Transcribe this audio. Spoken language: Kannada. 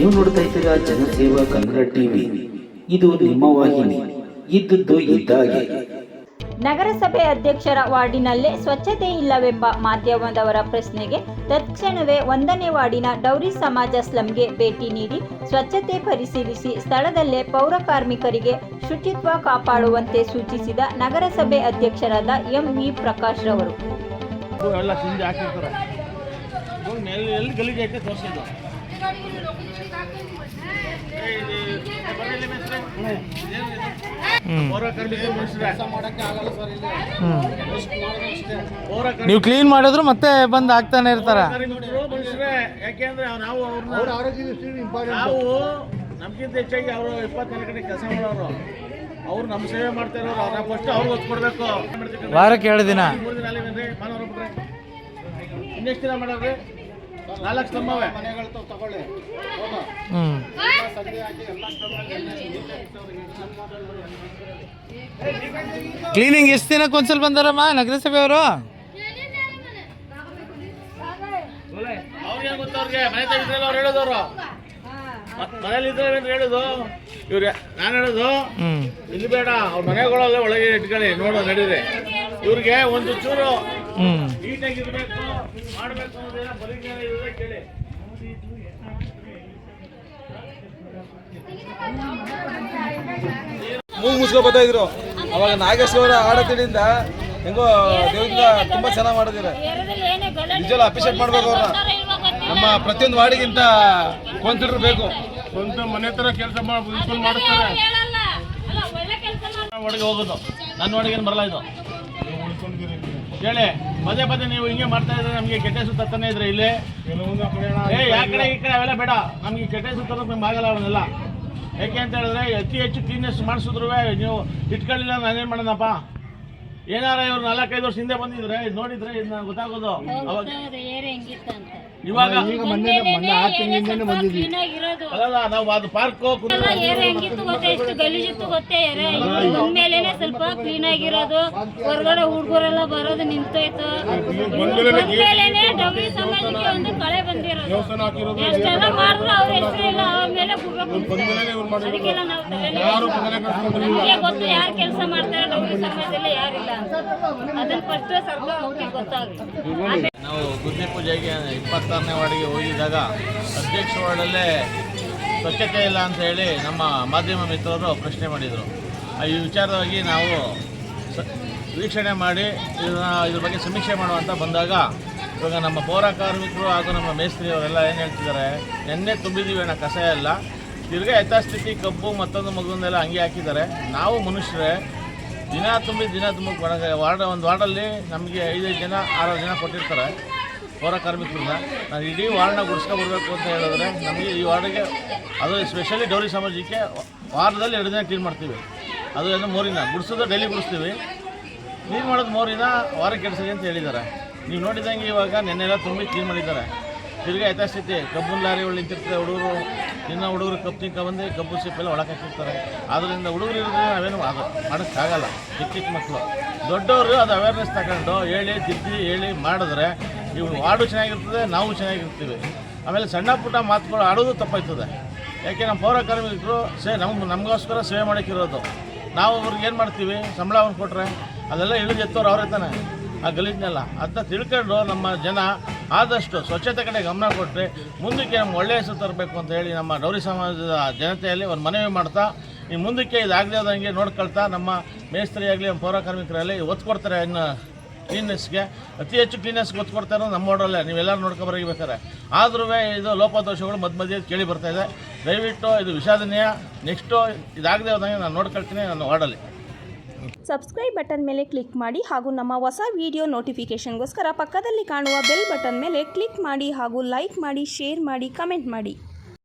ನೀವು ನೋಡ್ತಾ ಇದ್ದೀರಾ ಜನಸೇವಾ ಕನ್ನಡ ಟಿವಿ. ಇದು ನಿಮ್ಮ ವಾಹಿನಿ. ಇದ್ದದ್ದು ಇದ್ದಾಗೆ. ನಗರಸಭೆ ಅಧ್ಯಕ್ಷರ ವಾರ್ಡಿನಲ್ಲೇ ಸ್ವಚ್ಛತೆ ಇಲ್ಲವೆಂಬ ಮಾಧ್ಯಮದವರ ಪ್ರಶ್ನೆಗೆ ತತ್ಕ್ಷಣವೇ 1ನೇ ವಾರ್ಡಿನ ಡೌರಿ ಸಮಾಜ ಸ್ಲಂಗೆ ಭೇಟಿ ನೀಡಿ ಸ್ವಚ್ಛತೆ ಪರಿಶೀಲಿಸಿ ಸ್ಥಳದಲ್ಲೇ ಪೌರ ಕಾರ್ಮಿಕರಿಗೆ ಶುಚಿತ್ವ ಕಾಪಾಡುವಂತೆ ಸೂಚಿಸಿದ ನಗರಸಭೆ ಅಧ್ಯಕ್ಷರಾದ ಎಂ.ವಿ. ಪ್ರಕಾಶ್ ರವರು. ನೀವು ಕ್ಲೀನ್ ಮಾಡಿದ್ರು ಮತ್ತೆ ಬಂದು ಆಗ್ತಾನೆ ಇರ್ತಾರ. ಯಾಕೆಂದ್ರೆ ನಾವು ನಮ್ಗಿಂತ ಹೆಚ್ಚಾಗಿ ಅವರು 24 ಗಂಟೆ ಕೆಲಸ ಮಾಡೋರು, ಅವ್ರು ನಮ್ಮ ಸೇವೆ ಮಾಡ್ತಾ ಇರೋರು. ನಾವು ಫಸ್ಟ್ ಅವ್ರಿಗೆ ಒತ್ತು ಕೊಡ್ಬೇಕು. ವಾರಕ್ಕೆ 2 ದಿನ 3 ದಿನ ಅಲ್ಲಿ ಭಾನುವಾರ ಬಿಟ್ರೆ ಇನ್ನೆಷ್ಟು ದಿನ ಮಾಡೋರಿ? 4 ಸ್ತಂಭವೇ ತಗೊಳ್ಳಿ. ಕ್ಲೀನಿಂಗ್ ಎಷ್ಟು ದಿನಕ್ಕೆ ಒಂದ್ಸಲ ಬಂದಾರಮ್ಮ ನಗರಸಭೆಯವರು? ಅವ್ರಿಗೆ ಗೊತ್ತವ್ರಿಗೆ ಮನೆ ತೆಗಿದ್ರಲ್ಲ ಅವ್ರು ಹೇಳೋದವ್ರು, ಮನೇಲಿ ಇದ್ರೆ ಹೇಳುದು. ಇವ್ರು ನಾನು ಹೇಳೋದು ಇಲ್ಲಿ ಬೇಡ, ಅವ್ರ ಮನೆಗಳಲ್ಲ ಒಳಗೆ ಇಟ್ಕೊಳ್ಳಿ, ನೋಡೋ ನಡೀರಿ. ಇವ್ರಿಗೆ ಒಂದು ಚೂರು ನೀಟಾಗಿರ್ಬೇಕು ಮಾಡ್ಬೇಕು ಅನ್ನೋದೇನೋ ಪರಿಜ್ಞಾನ ಇರೋದೇ ಕೇಳಿ. ಮೂಗು ಮುಚ್ಕೊ ಬರ್ತಾ ಇದ್ರು. ಅವಾಗ ನಾಗೇಶ್ವರ ಆಡತಿನಿಂದ ಹೆಂಗೋ ದೇವರಿಂದ ತುಂಬಾ ಚೆನ್ನಾಗಿ ಮಾಡಿದ್ರೆ ನಿಜವಲ್ಲ ಅಪ್ರಿಷಿಯೇಟ್ ಮಾಡ್ಬೇಕು ಅವ್ರನ್ನ. ನಮ್ಮ ಪ್ರತಿಯೊಂದು ವಾರ್ಡಿಗಿಂತ ಕೌನ್ಸಿಲರ್ ಬೇಕು. ಸ್ವಂತ ಮನೆ ತರ ಕೆಲಸ ಮಾಡಿಸ್ತಾರೆ. ಒಳಗೆ ಹೋಗೋದು ನನ್ನ ಒಳಗೆ ಏನು ಬರಲ್ಲ ಇದು ಹೇಳಿ. ಪದೇ ಪದೇ ನೀವು ಹಿಂಗೆ ಮಾಡ್ತಾ ಇದ್ರೆ ನಮಗೆ ಕೆಟ್ಟ ಸುತ್ತಾನೆ ಇದ್ರೆ ಇಲ್ಲಿ ಯಾಕಡೆ ಈ ಕಡೆ ಅವೆಲ್ಲ ಬೇಡ. ನಮಗೆ ಕೆಟ್ಟ ಸುತ್ತೋದಕ್ಕೆ ನಮ್ಗೆ ಆಗಲ್ಲ ಅವನ್ನೆಲ್ಲ. ಯಾಕೆ ಅಂತ ಹೇಳಿದ್ರೆ ಅತಿ ಹೆಚ್ಚು ಕ್ಲೀನ್ನೆಸ್ ಮಾಡಿಸಿದ್ರು ನೀವು ಇಟ್ಕೊಳ್ಳಿಲ್ಲ, ನಾನೇನು ಮಾಡೋಣಪ್ಪ. ಏನಾರ ಇವ್ರು 4-5 ವರ್ಷ ಹಿಂದೆ ಬಂದಿದ್ರೆ ಇದು ನೋಡಿದ್ರೆ ಇದನ್ನ ಗೊತ್ತಾಗೋದು. ಅವಾಗ ಇವಾಗ ಅಲ್ಲ ನಾವು ಅದು ಪಾರ್ಕ್ ಸ್ವಲ್ಪ ಕ್ಲೀನ್ ಆಗಿರೋದು, ಹೊರಗಡೆ ಹುಡುಗರೆಲ್ಲ ಬರೋದು ನಿಂತೋಯ್ತು. ಡಬ್ರಿ ಸಮಾಜಕ್ಕೆ ಒಂದು ಕಳೆ ಬಂದಿರೋದು. ಎಷ್ಟೆಲ್ಲ ಮಾಡಿದ್ರು ಅವ್ರ ಹೆಸರು ಇಲ್ಲ, ಅವ್ರ ಮೇಲೆ ಅದಕ್ಕೆಲ್ಲ ನಾವು ನಮಗೆ ಗೊತ್ತು ಯಾರು ಕೆಲಸ ಮಾಡ್ತಾರೆ ಡಬ್ರಿ ಸಮಾಜದಲ್ಲಿ ಯಾರಿಲ್ಲ ಅಂತ. ಅದನ್ನ ಫಸ್ಟ್ ಸರ್ಕಾರಕ್ಕೆ ಗೊತ್ತಾಗಲಿ. ನಾವು ಗುದ್ದಿ ಪೂಜೆಗೆ 26ನೇ ವಾರ್ಡಿಗೆ ಹೋಗಿದ್ದಾಗ ಅಧ್ಯಕ್ಷ ವಾರ್ಡಲ್ಲೇ ಸ್ವಚ್ಛತೆ ಇಲ್ಲ ಅಂತ ಹೇಳಿ ನಮ್ಮ ಮಾಧ್ಯಮ ಮಿತ್ರರು ಪ್ರಶ್ನೆ ಮಾಡಿದರು. ಈ ವಿಚಾರವಾಗಿ ನಾವು ವೀಕ್ಷಣೆ ಮಾಡಿ ಇದ್ರ ಬಗ್ಗೆ ಸಮೀಕ್ಷೆ ಮಾಡುವಂತ ಬಂದಾಗ ಇವಾಗ ನಮ್ಮ ಪೌರ ಕಾರ್ಮಿಕರು ಹಾಗೂ ನಮ್ಮ ಮೇಸ್ತ್ರಿ ಅವರೆಲ್ಲ ಏನು ಹೇಳ್ತಿದ್ದಾರೆ, ನೆನ್ನೆ ತುಂಬಿದ್ದೀವಿ ಅಣ್ಣ ಕಸ ಎಲ್ಲ, ತಿರ್ಗಾ ಯಥಾಸ್ಥಿತಿ ಕಬ್ಬು ಮತ್ತೊಂದು ಮಗುವನ್ನೆಲ್ಲ ಹಂಗೆ ಹಾಕಿದ್ದಾರೆ. ನಾವು ಮನುಷ್ಯರೇ ದಿನ ತುಂಬಕ್ಕೆ ಒಂದು ವಾರ್ಡಲ್ಲಿ ನಮಗೆ 5 ಜನ 6 ಜನ ಕೊಟ್ಟಿರ್ತಾರೆ ಪೌರ ಕಾರ್ಮಿಕರನ್ನ. ನಾನು ಇಡೀ ವಾರ್ಡ್ನ ಗುಡಿಸ್ಕೊಬರ್ಬೇಕು ಅಂತ ಹೇಳಿದ್ರೆ ನಮಗೆ ಈ ವಾರ್ಡಿಗೆ ಅದು ಸ್ಪೆಷಲಿ ಡೌರಿ ಸಮಾಜಕ್ಕೆ ವಾರದಲ್ಲಿ 2 ದಿನ ಕ್ಲೀನ್ ಮಾಡ್ತೀವಿ. ಅದು ಏನು 3 ದಿನ ಗುಡಿಸೋದು ಡೈಲಿ ಗುಡಿಸ್ತೀವಿ, ಕ್ಲೀನ್ ಮಾಡೋದು 3 ದಿನ ವಾರಕ್ಕೆ 2 ಸರಿ ಅಂತ ಹೇಳಿದ್ದಾರೆ. ನೀವು ನೋಡಿದಂಗೆ ಇವಾಗ ನೆನ್ನೆಲ್ಲ ತುಂಬಿ ಕ್ಲೀನ್ ಮಾಡಿದ್ದಾರೆ. ತಿರ್ಗಿ ಯಥಾಸ್ಥಿತಿ ಕಬ್ಬು ಲಾರಿಗಳು ನಿಂತಿರ್ತದೆ, ಹುಡುಗರು ಕಬ್ಬು ತಿನ್ಕೊಂಡ್ಬಂದು ಕಬ್ಬು ಸಿಪ್ಪೆಲ್ಲ ಒಳಗೆ ಹಾಕಿರ್ತಾರೆ. ಆದ್ದರಿಂದ ಹುಡುಗರು ಇರೋದ್ರೆ ನಾವೇನು ಮಾಡೋಕ್ಕಾಗಲ್ಲ. ಚಿಕ್ಕ ಮಕ್ಕಳು ದೊಡ್ಡವರು ಅದು ಅವೇರ್ನೆಸ್ ತಗೊಂಡು ಹೇಳಿ ಮಾಡಿದ್ರೆ ಇವು ವಾರ್ಡು ಚೆನ್ನಾಗಿರ್ತದೆ, ನಾವು ಚೆನ್ನಾಗಿರ್ತೀವಿ. ಆಮೇಲೆ ಸಣ್ಣ ಪುಟ್ಟ ಮಾತುಗಳು ಆಡೋದು ತಪ್ಪಾಯ್ತದೆ. ಯಾಕೆ ನಮ್ಮ ಪೌರ ಕಾರ್ಮಿಕರು ನಮಗೋಸ್ಕರ ಸೇವೆ ಮಾಡೋಕ್ಕಿರೋದು. ನಾವು ಅವ್ರಿಗೆ ಏನು ಮಾಡ್ತೀವಿ, ಸಂಬಳ ಅವ್ರು ಕೊಟ್ಟರೆ ಅದೆಲ್ಲ ಇಳಿದು ಎತ್ತೋರು ಅವರೇ ತಾನೆ ಆ ಗಲೀಜನ್ನೆಲ್ಲ. ಅದನ್ನ ತಿಳ್ಕೊಂಡು ನಮ್ಮ ಜನ ಆದಷ್ಟು ಸ್ವಚ್ಛತೆ ಕಡೆ ಗಮನ ಕೊಟ್ಟರೆ ಮುಂದಕ್ಕೆ ನಮ್ಗೆ ಒಳ್ಳೆಯ ಹೆಸರು ತರಬೇಕು ಅಂತ ಹೇಳಿ ನಮ್ಮ ಡೌರಿ ಸಮಾಜದ ಜನತೆಯಲ್ಲಿ ಒಂದು ಮನವಿ ಮಾಡ್ತಾ, ಈ ಮುಂದಕ್ಕೆ ಇದಾಗದಂಗೆ ನೋಡ್ಕೊಳ್ತಾ ನಮ್ಮ ಮೇಸ್ತ್ರಿ ಆಗಲಿ ನಮ್ಮ ಪೌರ ಕಾರ್ಮಿಕರಲ್ಲಿ ಒತ್ತು ಕೊಡ್ತಾರೆ. ಇನ್ನು ಕ್ಲೀನ್ನೆಸ್ಗೆ ಅತಿ ಹೆಚ್ಚು ಕ್ಲೀನ್ನೆಸ್ಗೆ ಒತ್ತು ಕೊಡ್ತಾರೆ ನಮ್ಮ ವಾರ್ಡಲ್ಲೇ. ನೀವೆಲ್ಲರೂ ನೋಡ್ಕೊಬರಬೇಕಾರೆ ಆದ್ರೂ ಇದು ಲೋಪದೋಷಗಳು ಮಧ್ಯೆ ಕೇಳಿ ಬರ್ತಾಯಿದೆ. ದಯವಿಟ್ಟು ಇದು ವಿಷಾದನೀಯ. ನೆಕ್ಸ್ಟು ಇದಾಗದೇ ಹೋದಂಗೆ ನಾನು ನೋಡ್ಕೊಳ್ತೀನಿ ನನ್ನ ವಾರ್ಡಲ್ಲಿ. ಸಬ್ಸ್ಕ್ರೈಬ್ ಬಟನ್ ಮೇಲೆ ಕ್ಲಿಕ್ ಮಾಡಿ ಹಾಗೂ ನಮ್ಮ ಹೊಸ ವಿಡಿಯೋ ನೋಟಿಫಿಕೇಷನ್ಗೋಸ್ಕರ ಪಕ್ಕದಲ್ಲಿ ಕಾಣುವ ಬೆಲ್ ಬಟನ್ ಮೇಲೆ ಕ್ಲಿಕ್ ಮಾಡಿ ಹಾಗೂ ಲೈಕ್ ಮಾಡಿ, ಶೇರ್ ಮಾಡಿ, ಕಮೆಂಟ್ ಮಾಡಿ.